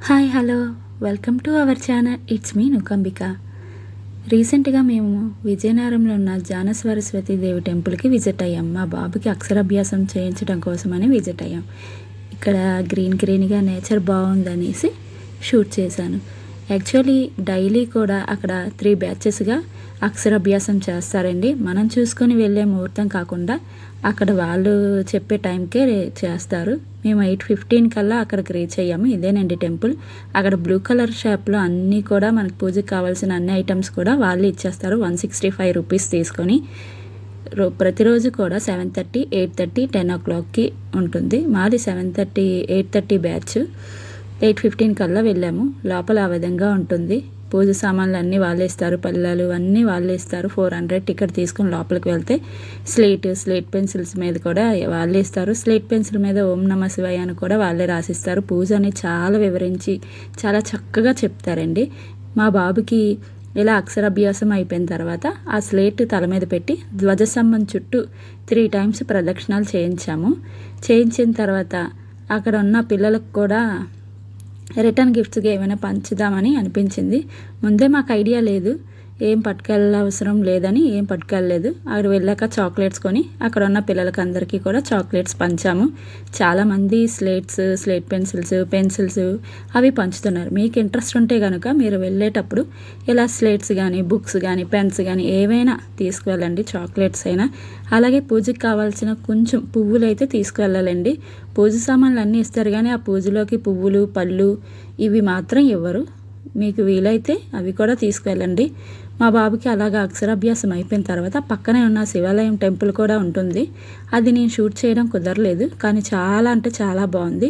Hi hello welcome to our channel. It's me Nukambika. రీసెంట్గా మేము విజయనగరంలో ఉన్న జాన సరస్వతి దేవి టెంపుల్కి విజిట్ అయ్యాం. మా బాబుకి అక్షరాభ్యాసం చేయించడం కోసమని విజిట్ అయ్యాం. ఇక్కడ గ్రీన్గా నేచర్ బాగుందనేసి షూట్ చేశాను. యాక్చువల్లీ డైలీ కూడా అక్కడ 3 బ్యాచెస్గా అక్షరాభ్యాసం చేస్తారండి. మనం చూసుకొని వెళ్ళే ముహూర్తం కాకుండా అక్కడ వాళ్ళు చెప్పే టైంకే చేస్తారు. మేము 8:15 కల్లా అక్కడికి రీచ్ అయ్యాము. ఇదేనండి టెంపుల్. అక్కడ బ్లూ కలర్ షాప్లో అన్నీ కూడా మనకు పూజకి కావాల్సిన అన్ని ఐటమ్స్ కూడా వాళ్ళు ఇచ్చేస్తారు. 165 రూపీస్ తీసుకొని ప్రతిరోజు కూడా 7:30, 8:30, 10 o'clockకి ఉంటుంది. మాది 7:30, 8:30 బ్యాచ్. 8:15 కల్లా వెళ్ళాము. లోపల ఆ విధంగా ఉంటుంది. పూజ సామాన్లు అన్నీ వాళ్ళే ఇస్తారు. పళ్ళాలు అన్నీ వాళ్ళే ఇస్తారు. 400 టికెట్ తీసుకుని లోపలికి వెళ్తే స్లేట్ పెన్సిల్స్ మీద కూడా వాళ్ళే ఇస్తారు. స్లేట్ పెన్సిల్ మీద ఓం నమః శివాయ అని కూడా వాళ్ళే రాసిస్తారు. పూజ అని చాలా వివరించి చాలా చక్కగా చెప్తారండి. మా బాబుకి ఇలా అక్షరాభ్యాసం అయిపోయిన తర్వాత ఆ స్లేట్ తల మీద పెట్టి ధ్వజస్తంభం చుట్టూ 3 times ప్రదక్షిణాలు చేయించిన తర్వాత అక్కడ ఉన్న పిల్లలకు కూడా రిటర్న్ గిఫ్ట్స్గా ఏమైనా పంచుదామని అనిపించింది. ముందే మాకు ఐడియా లేదు, ఏం పట్టుకెళ్ళ అవసరం లేదని ఏం పట్టుకెళ్ళలేదు. అక్కడ వెళ్ళాక చాక్లెట్స్ కొని అక్కడ ఉన్న పిల్లలకి అందరికీ కూడా చాక్లెట్స్ పంచాము. చాలామంది స్లేట్ పెన్సిల్స్ అవి పంచుతున్నారు. మీకు ఇంట్రెస్ట్ ఉంటే కనుక మీరు వెళ్ళేటప్పుడు ఇలా స్లేట్స్ కానీ బుక్స్ కానీ పెన్స్ కానీ ఏవైనా తీసుకువెళ్ళండి. చాక్లెట్స్ అయినా అలాగే పూజకి కావాల్సిన కొంచెం పువ్వులు అయితే తీసుకువెళ్ళాలండి. పూజ సామాన్లు అన్నీ ఇస్తారు కానీ ఆ పూజలోకి పువ్వులు పళ్ళు ఇవి మాత్రం ఇవ్వరు. మీకు వీలైతే అవి కూడా తీసుకువెళ్ళండి. మా బాబుకి అలాగా అక్షరాభ్యాసం అయిపోయిన తర్వాత పక్కనే ఉన్న శివాలయం టెంపుల్ కూడా ఉంటుంది. అది నేను షూట్ చేయడం కుదరలేదు, కానీ చాలా అంటే చాలా బాగుంది.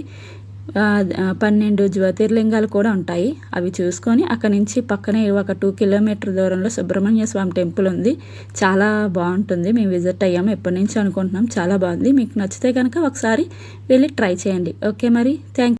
12 జ్యోతిర్లింగాలు కూడా ఉంటాయి. అవి చూసుకొని అక్కడి నుంచి పక్కనే ఒక 2 kilometer దూరంలో సుబ్రహ్మణ్య స్వామి టెంపుల్ ఉంది. చాలా బాగుంటుంది. మేము విజిట్ అయ్యాము. ఎప్పటి నుంచి అనుకుంటున్నాం. చాలా బాగుంది. మీకు నచ్చితే కనుక ఒకసారి వెళ్ళి ట్రై చేయండి. ఓకే మరి థ్యాంక్